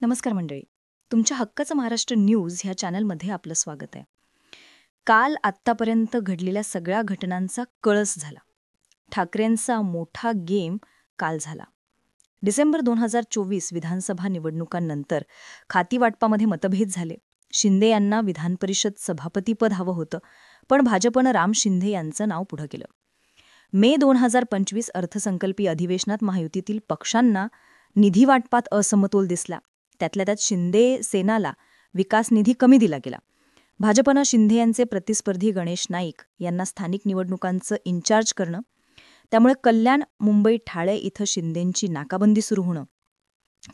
नमस्कार मंडळी. तुमच्या हक्काचं महाराष्ट्र न्यूज ह्या चॅनलमध्ये आपलं स्वागत आहे. काल आत्तापर्यंत घडलेल्या सगळ्या घटनांचा कळस झाला. ठाकरेंचा मोठा गेम काल झाला. डिसेंबर 2024 विधानसभा निवडणुकांनंतर खातीवाटपामध्ये मतभेद झाले. शिंदे यांना विधानपरिषद सभापतीपद हवं होतं, पण भाजपनं राम शिंदे यांचं नाव पुढं केलं. मे 2025 अर्थसंकल्पीय अधिवेशनात महायुतीतील पक्षांना निधी वाटपात असमतोल दिसला. त्यातल्या त्यात शिंदे सेनाला विकास निधी कमी दिला गेला. भाजपनं शिंदे यांचे प्रतिस्पर्धी गणेश नाईक यांना स्थानिक निवडणुकांचं इन्चार्ज करणं, त्यामुळे कल्याण, मुंबई, ठाणे इथं शिंदेंची नाकाबंदी सुरू होणं,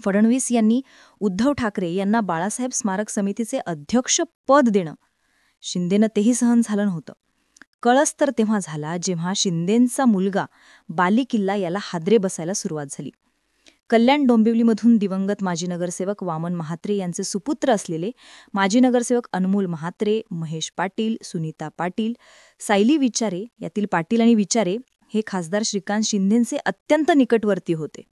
फडणवीस यांनी उद्धव ठाकरे यांना बाळासाहेब स्मारक समितीचे अध्यक्ष पद देणं, शिंदेनं तेही सहन झालं नव्हतं. कळस तर तेव्हा झाला जेव्हा शिंदेंचा मुलगा बाली किल्ला याला हादरे बसायला सुरुवात झाली. कल्याण डोंबिवलीमधून दिवंगत माजी नगरसेवक वामन महात्रे यांचे सुपुत्र असलेले माजी नगरसेवक अनमोल महात्रे, महेश पाटील, सुनीता पाटील, सायली विचारे यातील पाटील आणि विचारे हे खासदार श्रीकांत शिंदेंचे अत्यंत निकटवर्ती होते.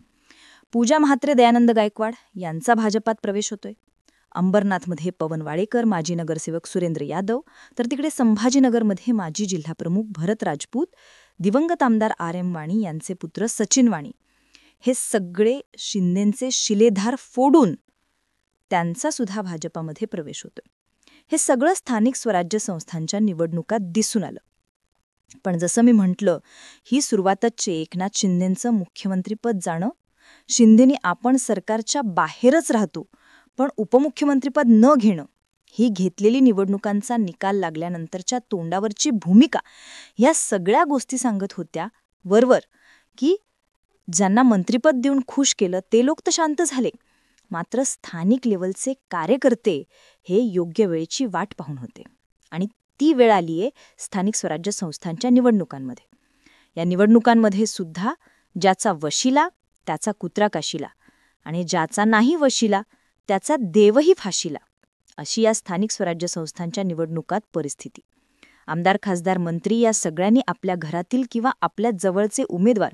पूजा महात्रे, दयानंद गायकवाड यांचा भाजपात प्रवेश होतोय. अंबरनाथमध्ये पवन वाडेकर, माजी नगरसेवक सुरेंद्र यादव, तर तिकडे संभाजीनगरमध्ये माजी जिल्हाप्रमुख भरत राजपूत, दिवंगत आमदार RM वाणी यांचे पुत्र सचिन वाणी हे सगळे शिंदेंचे शिलेधार फोडून त्यांचा सुद्धा भाजपामध्ये प्रवेश होतोय. हे सगळं स्थानिक स्वराज्य संस्थांच्या निवडणुकात दिसून आलं. पण जसं मी म्हटलं, ही सुरुवातच एकनाथ शिंदेंचं मुख्यमंत्रीपद जाणं. शिंदेनी आपण सरकारच्या बाहेरच राहतो पण उपमुख्यमंत्रीपद न घेणं, ही घेतलेली निवडणुकांचा निकाल लागल्यानंतरच्या तोंडावरची भूमिका, या सगळ्या गोष्टी सांगत होत्या वरवर की ज्यांना मंत्रिपद देऊन खुश केलं ते लोक तर शांत झाले, मात्र स्थानिक लेवलचे कार्यकर्ते हे योग्य वेळेची वाट पाहून होते. आणि ती वेळ आलीये स्थानिक स्वराज्य संस्थांच्या निवडणुकांमध्ये. या निवडणुकांमध्ये सुद्धा ज्याचा वशिला त्याचा कुत्रा काशीला, आणि ज्याचा नाही वशिला त्याचा देवही फाशीला, अशी या स्थानिक स्वराज्य संस्थांच्या निवडणुकात परिस्थिती. आमदार, खासदार, मंत्री या सगळ्यांनी आपल्या घरातील किंवा आपल्या जवळचे उमेदवार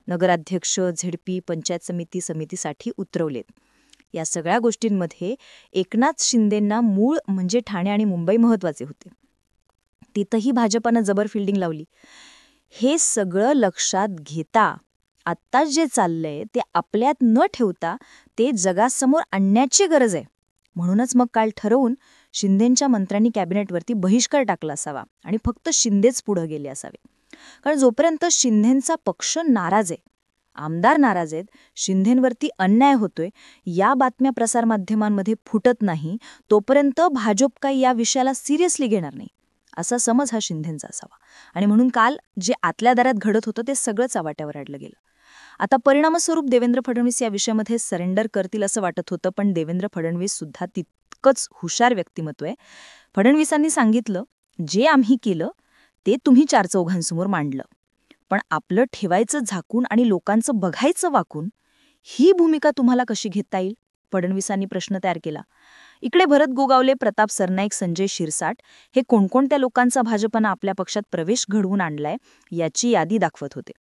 नगराध्यक्ष, झेडपी, पंचायत समिती, समितीसाठी उतरवलेत. या सगळ्या गोष्टींमध्ये एकनाथ शिंदेंना मूळ म्हणजे ठाणे आणि मुंबई महत्वाचे होते. तिथंही भाजपानं जबर फिल्डिंग लावली. हे सगळं लक्षात घेता आत्ता जे चाललंय ते आपल्यात न ठेवता ते जगासमोर आणण्याची गरज आहे. म्हणूनच मग काल ठरवून शिंदेंच्या मंत्र्यांनी कॅबिनेटवरती बहिष्कार टाकला असावा आणि फक्त शिंदेच पुढे गेले असावे. कारण जोपर्यंत शिंदेंचा पक्ष नाराज आहे, आमदार नाराज आहेत, शिंदेंवरती अन्याय होतोय, या बातम्या प्रसारमाध्यमांमध्ये फुटत नाही, तोपर्यंत भाजप काही या विषयाला सिरियसली घेणार नाही, असा समज हा शिंदेंचा असावा. आणि म्हणून काल जे आतल्या दारात घडत होतं ते सगळंच आवाट्यावर आणलं गेलं. आता परिणामस्वरूप देवेंद्र फडणवीस या विषयामध्ये सरेंडर करतील असं वाटत होतं, पण देवेंद्र फडणवीस सुद्धा तितकंच हुशार व्यक्तिमत्व आहे. फडणवीसांनी सांगितलं, जे आम्ही केलं ते तुम्ही चार चौघांसमोर मांडलं, पण आपलं ठेवायचं झाकून आणि लोकांचं बघायचं वाकून, ही भूमिका तुम्हाला कशी घेता येईल? फडणवीसांनी प्रश्न तयार केला. इकडे भरत गोगावले, प्रताप सरनाईक, संजय शिरसाट हे कोणकोणत्या लोकांचा भाजपनं आपल्या पक्षात प्रवेश घडवून आणलाय याची यादी दाखवत होते.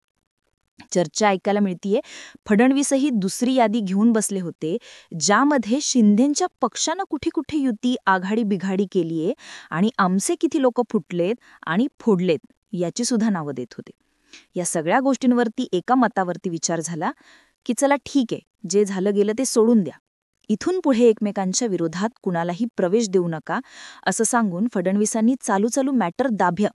चर्चा ऐकायला मिळतीये फडणवीसही दुसरी यादी घेऊन बसले होते, ज्यामध्ये शिंदेंच्या पक्षानं कुठे कुठे युती, आघाडी बिघाडी केलीये आणि आमचे किती लोक फुटलेत आणि फोडलेत याची सुद्धा नावं देत होते. या सगळ्या गोष्टींवरती एका मतावरती विचार झाला की चला ठीक आहे, जे झालं गेलं ते सोडून द्या, इथून पुढे एकमेकांच्या विरोधात कुणालाही प्रवेश देऊ नका, असं सांगून फडणवीसांनी चालू चालू मॅटर दाभ्या.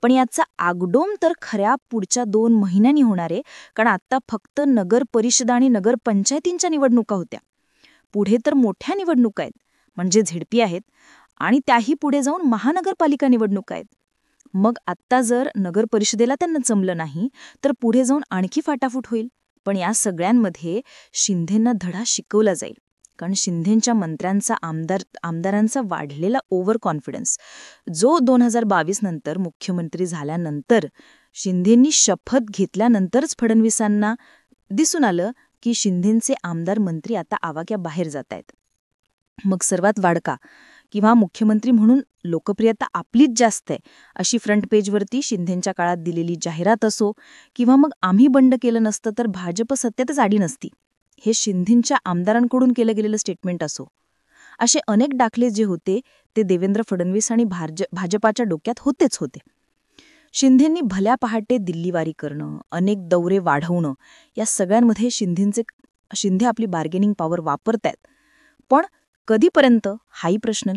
पण याचा आगडोम तर खऱ्या पुढच्या 2 महिन्यांनी होणार आहे, कारण आता फक्त नगर परिषद आणि नगरपंचायतींच्या निवडणुका होत्या. पुढे तर मोठ्या निवडणुका आहेत, म्हणजे झेडपी आहेत, आणि त्याही पुढे जाऊन महानगरपालिका निवडणुका आहेत. मग आत्ता जर नगर परिषदेला त्यांना जमलं नाही तर पुढे जाऊन आणखी फाटाफूट होईल. पण या सगळ्यांमध्ये शिंदेंना धडा शिकवला जाईल, कारण शिंदेंच्या मंत्र्यांचा, आमदारांचा वाढलेला ओव्हर कॉन्फिडन्स, जो 2022 नंतर मुख्यमंत्री झाल्यानंतर शिंदेंनी शपथ घेतल्यानंतरच फडणवीसांना दिसून आलं की शिंदेंचे आमदार मंत्री आता आवाक्या बाहेर जात आहेत. मग सर्वात वाढका किंवा मुख्यमंत्री म्हणून लोकप्रियता आपलीच जास्त आहे अशी फ्रंट पेजवरती शिंदेंच्या काळात दिलेली जाहिरात असो, किंवा मग आम्ही बंड केलं नसतं तर भाजप सत्तेतच आली नसती, हे शिंदेंच्या आमदारांकडून केलं गेलेलं स्टेटमेंट असो, असे अनेक दाखले जे होते ते देवेंद्र फडणवीस आणि भाजपाच्या डोक्यात होते. शिंदेंनी भल्या पहाटे दिल्लीवारी करणं, अनेक दौरे वाढवणं, या सगळ्यांमध्ये शिंदे आपली बार्गेनिंग पॉवर वापरतायत. पण कधीपर्यंत हाही प्रश्न.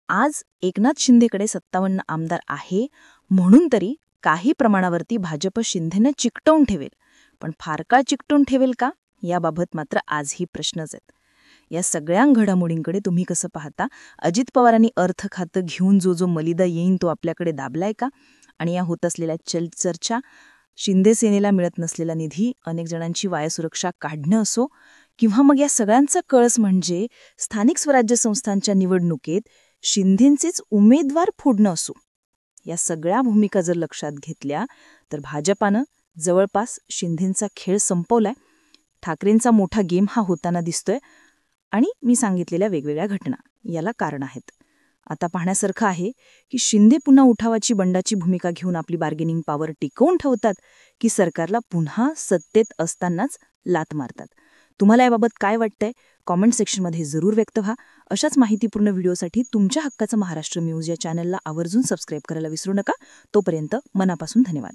आज एकनाथ शिंदेकडे 57 आमदार आहे, म्हणून तरी काही प्रमाणावरती भाजप शिंदेंना चिकटवून ठेवेल. पण फार काळ चिकटवून ठेवेल का, याबाबत मात्र आजही प्रश्नच आहेत. या सगळ्या घडामोडींकडे तुम्ही कसं पाहता? अजित पवारांनी अर्थ खातं घेऊन जो मलिदा येईन तो आपल्याकडे दाबलाय का? आणि या होत असलेल्या चर्चा, शिंदे सेनेला मिळत नसलेला निधी, अनेक जणांची वायसुरक्षा काढणं असो, किंवा मग या सगळ्यांचा कळस म्हणजे स्थानिक स्वराज्य संस्थांच्या निवडणुकीत शिंदेंचेच उमेदवार फोडणं असो, या सगळ्या भूमिका जर लक्षात घेतल्या तर भाजपानं जवळपास शिंदेंचा खेळ संपवलाय. ठाकरेंचा मोठा गेम हा होताना दिसतोय आणि मी सांगितलेल्या वेगवेगळ्या घटना याला कारण आहेत. आता पाहण्यासारखं आहे की शिंदे पुन्हा उठावाची बंडाची भूमिका घेऊन आपली बार्गेनिंग पॉवर टिकवून ठेवतात की सरकारला पुन्हा सत्तेत असतानाच लात मारतात. तुम्हाला याबाबत काय वाटतंय? कॉमेंट सेक्शनमध्ये जरूर व्यक्त व्हा. अशाच माहितीपूर्ण व्हिडिओसाठी तुमच्या हक्काचं महाराष्ट्र न्यूज या चॅनलला आवर्जून सबस्क्राईब करायला विसरू नका. तोपर्यंत मनापासून धन्यवाद.